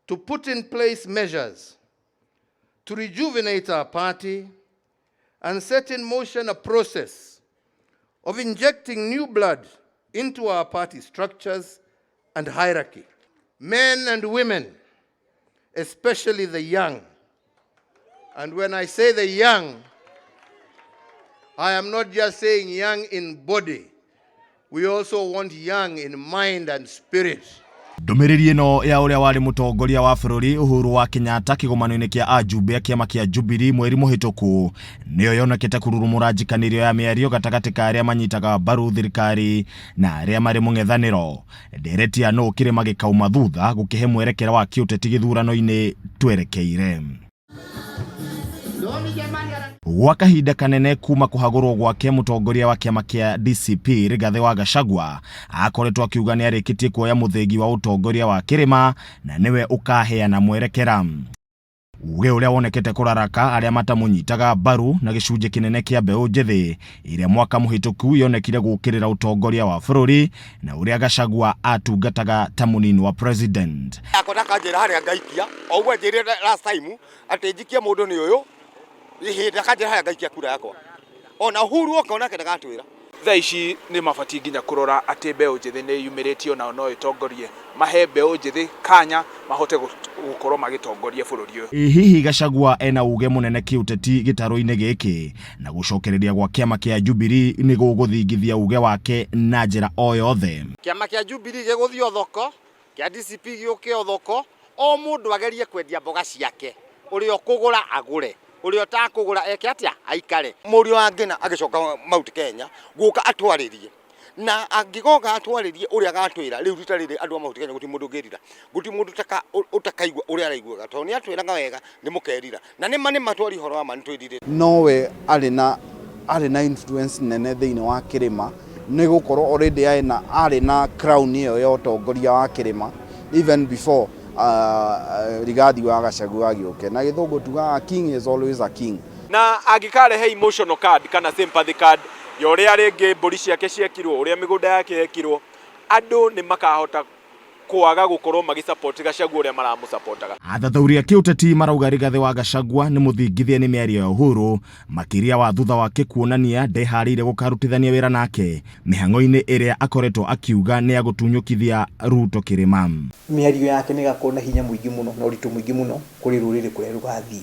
to put in place measures to rejuvenate our party and set in motion a process of injecting new blood into our party structures and hierarchy. Men and women, especially the young, and when I say the young, I am not just saying young in body, we also want young in mind and spirit. Ndumiriri ino ya uria wari mutongoria wa bururi Uhuru wa Kenyatta kigomano-ini kia ajumbe kiama kia Jubilee mweri muhituku niyo yonekete kururumura njikanirio ya miario gatagati ka aria manyitaga mbaru thirikari na aria mari mung'ethaniro. Ndereti ano kirima gikauma thutha gukihe mwerekera wa kiuteti githurano-ini twerekeire. Gwa kahinda kanene kuma kuhagurwo gwake mutongoria wa kiama kia DCP Rigathi wa Gachagua akoretwo akiuga ni arikitie kuoya muthengi wa utongoria wa kirima na niwe ukaheana mwerekera. Uge uria wonekete kuraraka aria matamunyitaga mbaru na gicunje kinene kia mbeu njithi iria mwaka muhituku yonekire gukirira utongoria wa bururi na uria Gachagua atungataga ta munini wa president. Akotaka njira haria ngaikia ogwe njire last time atenjikia mundu ni uyu ihita kaje haya gaikia kura yakwa ona Uhuru okaona kenda gatwira tha ici ni mabati nginya kurora ati mbeu njithi ni yumiritio na no itongorie mahe mbeu njithi kanya mahote gukorwo magitongorie bururi uyu. Hihi Gachagua ena uge munene kiuteti gitaro-ini giki na gucokereria gwa kiama kia Jubilee ni guguthingithia uge wake na njira o yothe. Kiama kia Jubilee giguthio thoko kia DCP giukio thoko o mundu agerie kwendia mboga ciake urio kugura agure urio ta kugura eke atia aikare murio angina agicoka Mount Kenya guka atwaririe na angigoga atwaririe uria gatwira riu ritarire andu a Mount Kenya guti mundu ngirira guti mundu utakaigwa uria araiguaga to ni atwiraga wega ni mukerira na ni mane matwari horo wa mantwirire nowe arina influence nene thiini wa kirima ni gukorwo already arina crown iyo ya utongoria wa kirima even before Rigathi wa Gachagua agioke na githungu tuga king is always a king na agikarehe emotional card kana sympathy card yoria ringi mburi ciake ciekirwo uria migunda yake yekirwo andu ni makahota kuaga gukorwo magisupport Gachagua uria maramusupportaga. Athathauria kiuteti marauga Rigathi wa Gachagua ni muthingithia ni miario ya Uhuru makiria wa thutha wake kuonania ndeharire gukarutithania wira nake mihang'o-ini iria akoretwo akiuga ni agutunyukithia Ruto kirima. Miario yake ni gakona hinya muingi muno na uritu muingi muno kuri ruriri kuria rugathi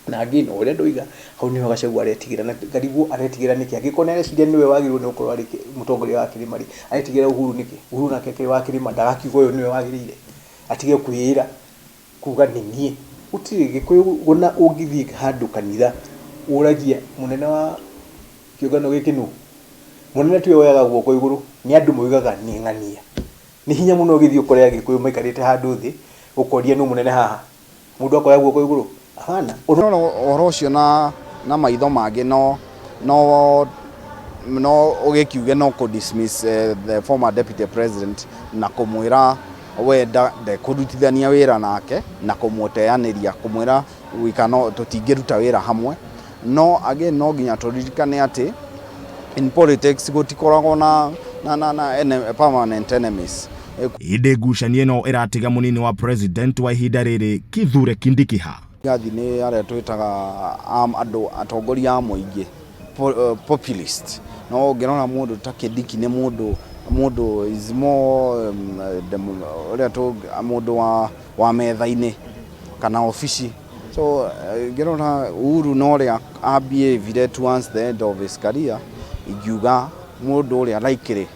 na ngino uria ndoiga hau niho Gachagua aretigira na karibu aretigira niki agikona areciria niwe wagirwo ni ukorwo ari mutongoria wa kirima ri aretigira Uhuru niki Uhuru nake kiri wa kirima ndagakiuga uyu niwe wagirire atige kwira kuga ni nie utiri gikuyu gona ungithie handu kanitha uragia munene wa kiugano gikinu munene tiwe waga guoko iguru ni andu moigaga ni ng'ania ni hinya muno githio korea gikuyu maikarite handu thi ukoria no munene haha mundu akoya guoko iguru hana oro cio na maitho mangĩ no ugikiuge no ku dismiss the former deputy president na kumwira wenda kurutithania wira nake na kumuteaniria kumwira wikano tutingiruta wira hamwe no again no nginya turirikane ati in politics gutikoragwo na permanent enemies. Inde ngucanio no iratiga munini wa president wa ihinda riri Kithure Kindikiha. Gathi ni aria twitaga andu atongoria a muingi populist no ngirona mundu ta Kindiki ni mundu is more uria tu mundu wa metha-ini kana ofici so ngirona Uhuru no ria ambie vile towards the end of his career igiuga mundu uria likely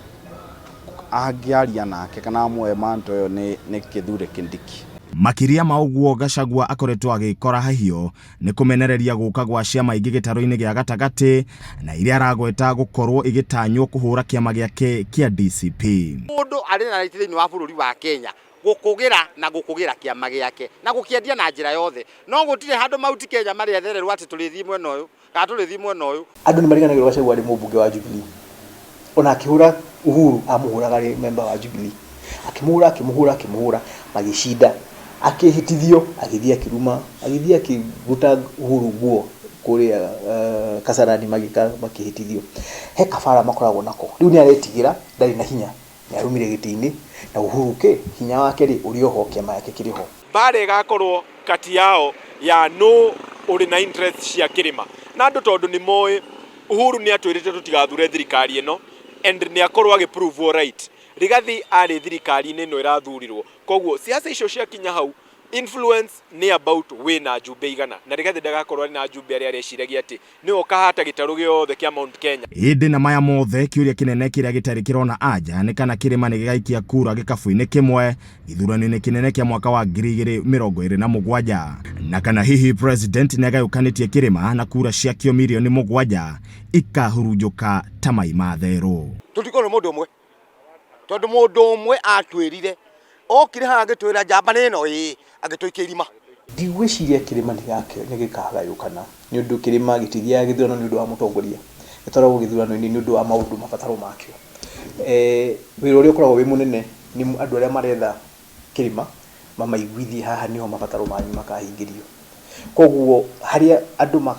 angiaria nake kana mwe manto yo ni Kithure Kindiki. Makiria mauguo Gachagua akoretwo agikora hahio ni kumenereria guka gwa ciama ingi gitaro-ini gia gatagati na iria aragweta gukorwo igitanywo kuhura kiama giake kia DCP. Mundu ari na right thiini wa bururi wa Kenya gukugira kiama giake na gukiendia na njira yothe no gutire handu Mount Kenya mari ethererwo ati tulithii mwena uyu kana tulithii mwena uyu andu ni mariganagirwo Gachagua ari mubunge wa Jubilee ona akihura Uhuru amuhuraga ri member wa Jubilee akimuhura magishinda akihitithio agithia kiruma agithia kibuta Uhuru guo kuria Kasarani makihitithio he kabara makoragwo nako riu ni aretigira ndari na hinya nĩarumire gĩtĩ-inĩ na Uhuru hinya wake ũrĩ oho kĩama yake kĩrĩho. Mbara ĩgakorwo kati yao ya no ũrĩ na interest cia kĩrĩma na andũ tondũ nĩ moĩ Uhuru nĩ atwĩrĩte tũtigathure thirikari ĩno and nĩ akorwo agĩprove right Rigathi arĩ thirikari-inĩ ĩno ĩrathurirwo koguo siasa icio ciakinya hau influence nĩ about wĩna ajumbe igana na Rigathi ndagakorwo na ajumbe arĩa areciragia atĩ nĩo kahata gĩtarũ gĩothe kĩa Mount Kenya. Ĩndĩ na maya mothe kĩũria kĩnene kĩrĩa gĩtarĩ kĩrona anja nĩ kana kĩrĩma nĩ gĩgaikia kura gĩkabũ-inĩ kĩmwe gĩthurano-inĩ kĩnene kĩa mwaka wa 2027 na kana hihi president nĩ agayũkanĩtie kĩrĩma na kura ciakio milioni 7 ikahurunjũka ta mai ma therũ. Tũtikũrĩ mũndũ ũmwe tondũ mũndũ ũmwe atwĩrire okire haha agĩtwĩra njamba ĩno agĩtũikia irima. Ndigwĩciria kĩrĩma nĩ gĩkagayũkana nĩ ũndũ kĩrĩma gĩtithiaga gĩthurano nĩ ũndũ wa mũtongoria, gĩtwaragwo gĩthurano-inĩ nĩ ũndũ wa maũndũ mabataro makĩo. Wĩra ũrĩa ũkoragwo wĩ mũnene nĩ andũ arĩa maretha kĩrĩma mamaiguithie haha nĩho mabataro manyu makahingĩrio. Koguo harĩa andũ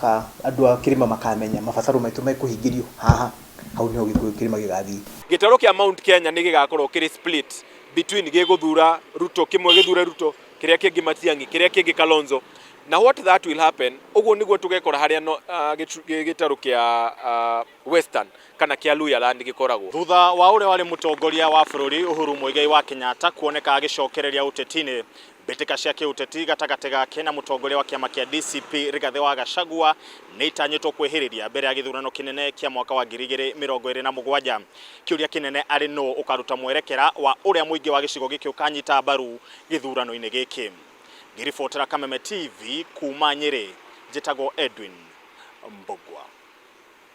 a kĩrĩma makamenya mabataro maitũ mekũhingĩrio haha hau nĩho kĩrĩma gĩgathiĩ. Gĩtarũ kĩa Mount Kenya nĩ gĩgakorwo kĩrĩ split between gĩgũthura Ruto, kĩmwe gĩthure Ruto, kĩrĩa kĩngĩ Matiang'i, kĩrĩa kĩngĩ Kalonzo. Na what that will happen, ũguo nĩguo tũgekora harĩa gĩtarũ kĩa Western kana kĩa Luhyaland gĩkoragwo. Thutha wa ũrĩa warĩ mũtongoria wa bũrũri Uhuru Muigai wa Kenyatta kuoneka agĩcokereria ũteti-inĩ, mbĩtĩka cia kĩũteti gatagatĩ gake na mũtongoria wa kĩama kĩa DCP Rigathi wa Gachagua nĩ itanyĩtwo kwĩhĩrĩria mbere ya gĩthurano kĩnene kĩa mwaka wa 2027. Kĩũria kĩnene arĩ no ũkaruta mwerekera wa ũrĩa mũingĩ wa gĩcigo gĩkĩ ũkanyita mbaru gĩthurano-inĩ gĩkĩ. Ngĩribotera Kameme TV kuma Nyĩrĩ, njĩtagwo Edwin Mbogwa.